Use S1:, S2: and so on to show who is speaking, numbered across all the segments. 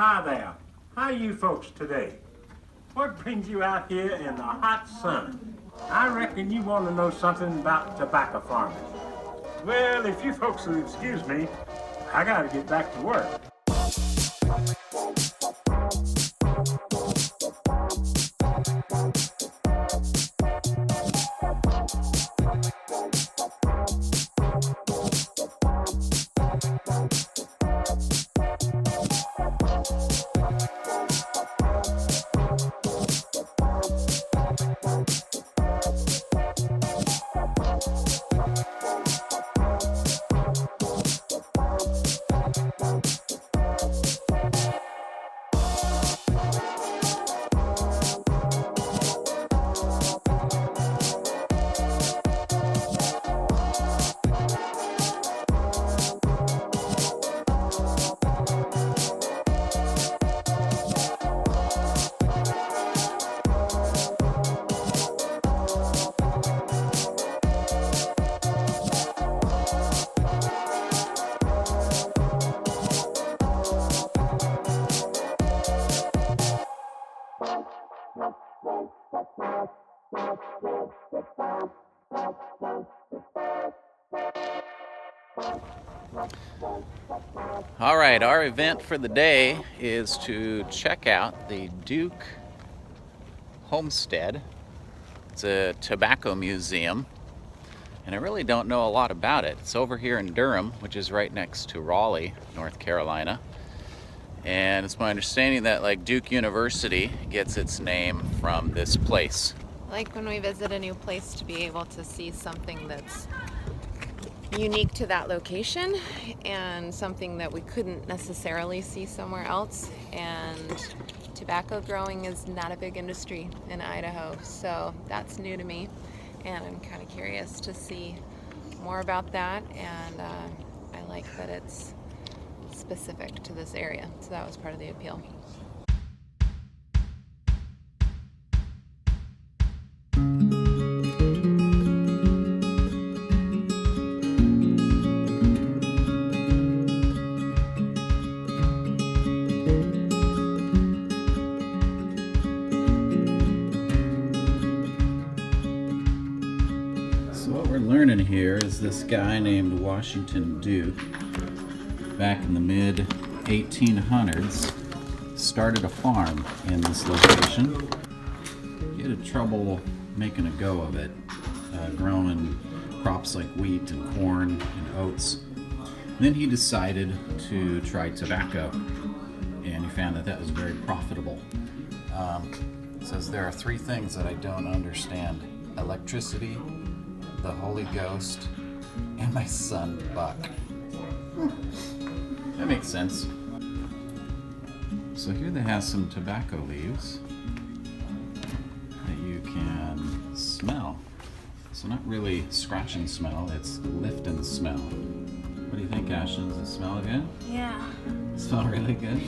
S1: Hi there. How are you folks today? What brings you out here in the hot sun? I reckon you want to know something about tobacco farming. Well, if you folks will excuse me, I gotta get back to work.
S2: All right, our event for the day is to check out the Duke Homestead. It's a tobacco museum, and I really don't know a lot about it. It's over here in Durham, which is right next to Raleigh, North Carolina. And it's my understanding that like Duke University gets its name from this place.
S3: Like when we visit a new place, to be able to see something that's unique to that location and something that we couldn't necessarily see somewhere else. And tobacco growing is not a big industry in Idaho, so that's new to me, and I'm kind of curious to see more about that. And I like that it's specific to this area, so that was part of the appeal.
S2: What we're learning here is this guy named Washington Duke, back in the mid 1800s, started a farm in this location. He had trouble making a go of it, growing crops like wheat and corn and oats. And then he decided to try tobacco, and he found that that was very profitable. It says there are three things that I don't understand: electricity, the Holy Ghost, and my son Buck. That makes sense. So here they have some tobacco leaves that you can smell. So not really scratch and smell, it's lift and smell. What do you think, Ashton? Does it smell good?
S4: Yeah.
S2: Smell really good?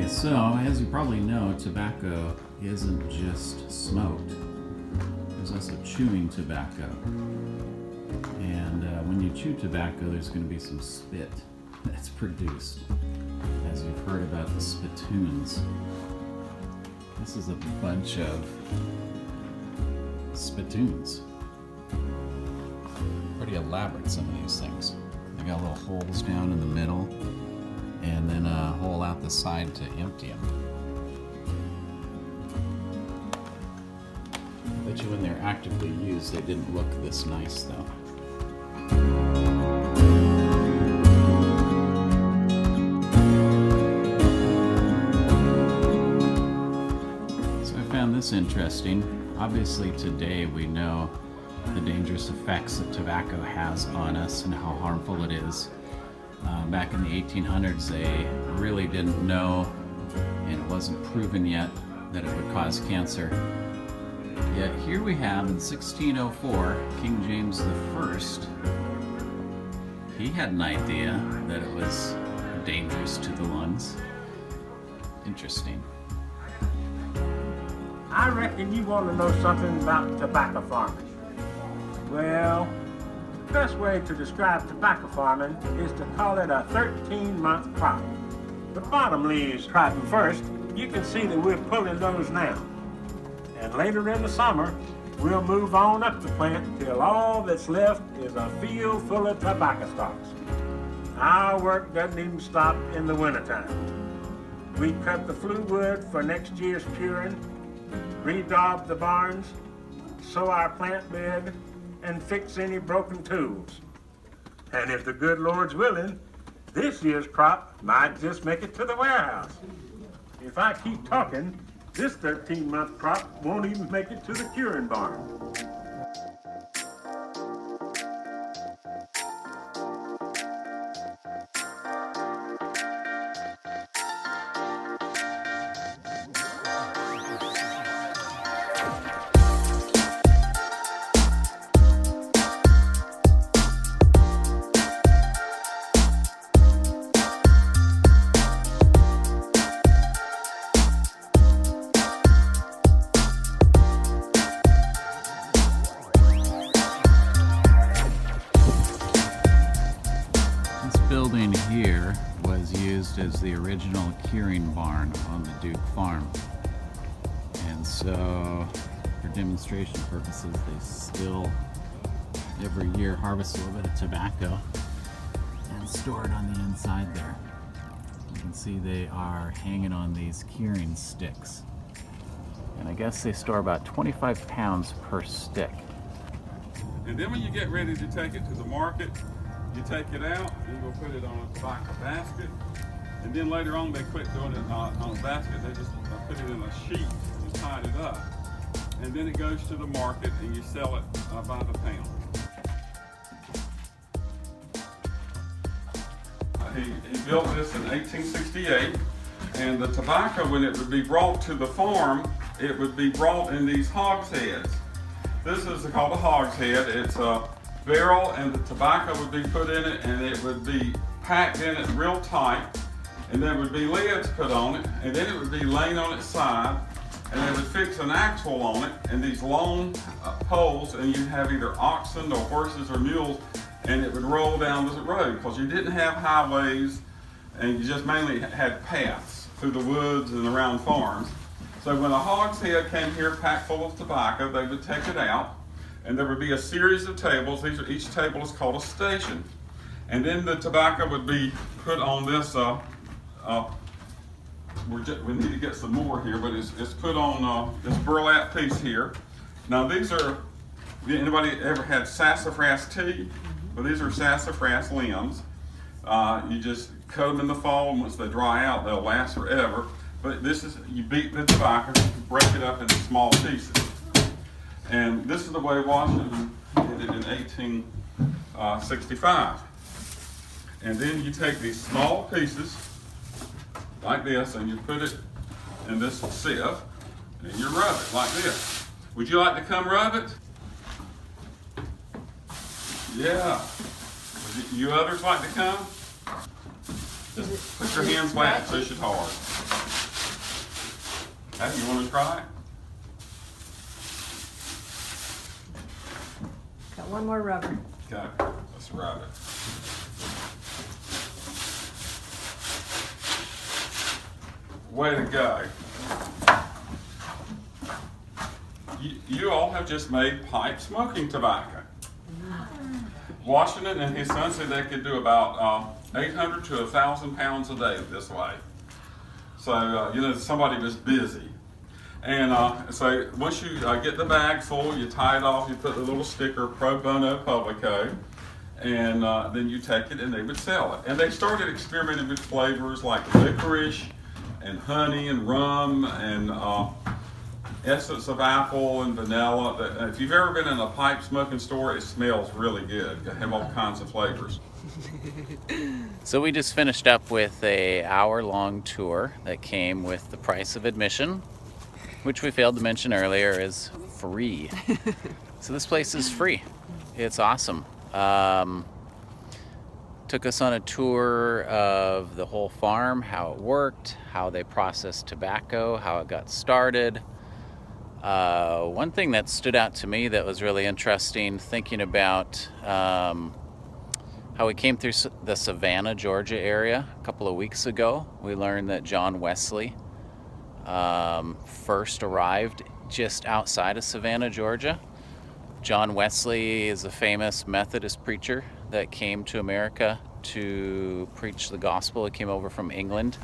S2: So, as you probably know, tobacco isn't just smoked. There's also chewing tobacco. And when you chew tobacco, there's going to be some spit that's produced, as you've heard about the spittoons. This is a bunch of spittoons. Pretty elaborate, some of these things. They got little holes down in the middle, and then a hole out the side to empty them. I bet you when they're actively used, they didn't look this nice though. So I found this interesting. Obviously today we know the dangerous effects that tobacco has on us and how harmful it is. Back in the 1800s, they really didn't know, and it wasn't proven yet, that it would cause cancer. Yet here we have in 1604, King James I, he had an idea that it was dangerous to the lungs. Interesting.
S1: I reckon you want to know something about tobacco farming. Well, the best way to describe tobacco farming is to call it a 13-month crop. The bottom leaves ripen first. You can see that we're pulling those now. And later in the summer, we'll move on up the plant till all that's left is a field full of tobacco stalks. Our work doesn't even stop in the wintertime. We cut the flue wood for next year's curing, redaub the barns, sow our plant bed, and fix any broken tools. And if the good Lord's willing, this year's crop might just make it to the warehouse. If I keep talking, this 13-month crop won't even make it to the curing barn.
S2: Building here was used as the original curing barn on the Duke farm, and so for demonstration purposes they still every year harvest a little bit of tobacco and store it on the inside there. You can see they are hanging on these curing sticks, and I guess they store about 25 pounds per stick.
S4: And then when you get ready to take it to the market, you take it out, you go put it on a tobacco basket, and then later on they quit doing it on a basket. They just put it in a sheet and tied it up. And then it goes to the market and you sell it by the pound. He built this in 1868, and the tobacco, when it would be brought to the farm, it would be brought in these hogsheads. This is called a hogshead. It's a barrel, and the tobacco would be put in it, and it would be packed in it real tight, and there would be lids put on it, and then it would be laying on its side, and they would fix an axle on it and these long poles, and you'd have either oxen or horses or mules, and it would roll down the road because you didn't have highways, and you just mainly had paths through the woods and around farms. So when a hogshead came here packed full of tobacco, they would take it out, and there would be a series of tables. Each table is called a station. And then the tobacco would be put on this, we need to get some more here, but it's put on this burlap piece here. Now these are, anybody ever had sassafras tea? Well, these are sassafras limbs. You just cut them in the fall, and once they dry out, they'll last forever. But this is, you beat the tobacco, break it up into small pieces. And this is the way Washington did it in 1865. And then you take these small pieces like this, and you put it in this sieve, and you rub it like this. Would you like to come rub it? Yeah. Would you others like to come? Just put your hands flat and push it hard. Hey, you want to try it?
S5: Got one more rubber.
S4: Okay, let's rub it. Way to go. You all have just made pipe smoking tobacco. Washington and his son said they could do about 800 to 1,000 pounds a day this way. So, you know, somebody was busy. And so once you get the bag full, you tie it off, you put the little sticker, Pro Bono Publico, and then you take it and they would sell it. And they started experimenting with flavors like licorice and honey and rum and essence of apple and vanilla. If you've ever been in a pipe smoking store, it smells really good. They have all kinds of flavors.
S2: So we just finished up with an hour-long tour that came with the price of admission. which we failed to mention earlier, is free. So this place is free. It's awesome. Took us on a tour of the whole farm, how it worked, how they processed tobacco, how it got started. One thing that stood out to me that was really interesting, thinking about how we came through the Savannah, Georgia area a couple of weeks ago. We learned that John Wesley first arrived just outside of Savannah, Georgia. John Wesley is a famous Methodist preacher that came to America to preach the gospel. He came over from England,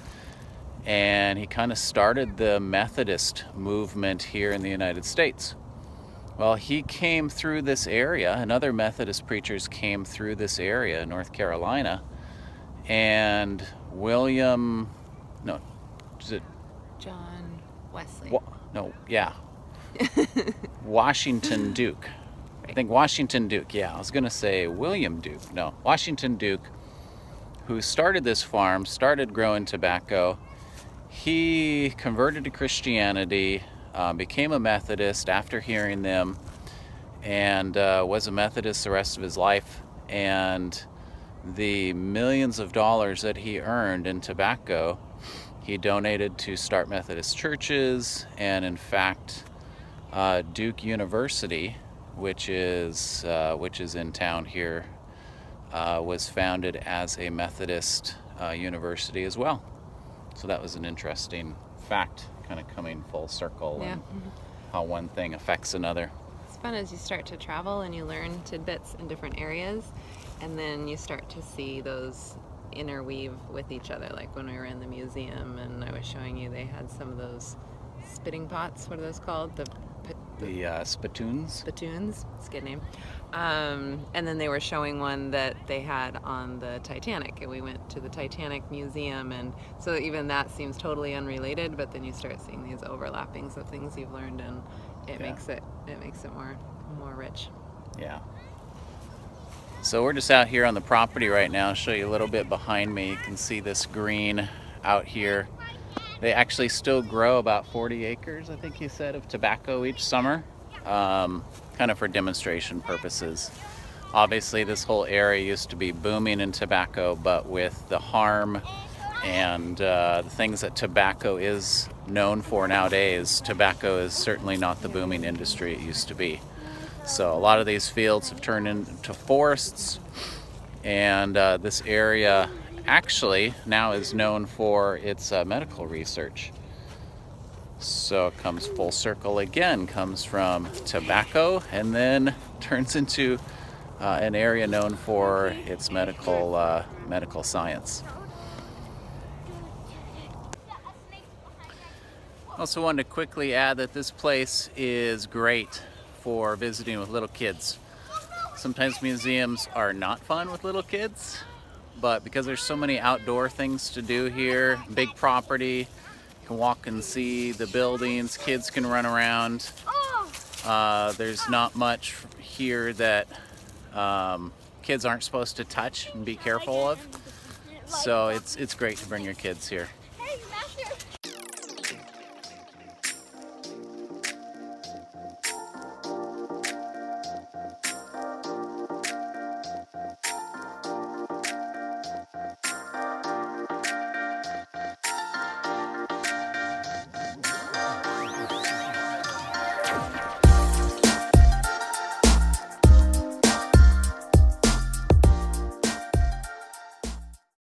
S2: and he kind of started the Methodist movement here in the United States. Well, he came through this area, and other Methodist preachers came through this area, North Carolina, and John Wesley? Washington Duke. I think Washington Duke, I was going to say William Duke. No, Washington Duke, who started this farm, started growing tobacco. He converted to Christianity, became a Methodist after hearing them, and was a Methodist the rest of his life. And the millions of dollars that he earned in tobacco, he donated to start Methodist churches. And in fact, Duke University, which is in town here, was founded as a Methodist university as well. So that was an interesting fact, kind of coming full circle, and how one thing affects another.
S3: It's fun as you start to travel and you learn tidbits in different areas, and then you start to see those interweave with each other. Like when we were in the museum and I was showing you, they had some of those spitting pots. What are those called? The
S2: spittoons.
S3: Spittoons. It's a good name. And then they were showing one that they had on the Titanic, and we went to the Titanic museum, and so even that seems totally unrelated, but then you start seeing these overlappings of things you've learned, and it makes it more rich.
S2: Yeah. So we're just out here on the property right now. I'll show you a little bit behind me. You can see this green out here. They actually still grow about 40 acres, I think he said, of tobacco each summer, kind of for demonstration purposes. Obviously, this whole area used to be booming in tobacco, but with the harm and the things that tobacco is known for nowadays, tobacco is certainly not the booming industry it used to be. So a lot of these fields have turned into forests, and this area actually now is known for its medical research. So it comes full circle again, comes from tobacco and then turns into an area known for its medical science. Also wanted to quickly add that this place is great for visiting with little kids. Sometimes museums are not fun with little kids, but because there's so many outdoor things to do here, big property, you can walk and see the buildings, kids can run around. There's not much here that kids aren't supposed to touch and be careful of. So it's great to bring your kids here.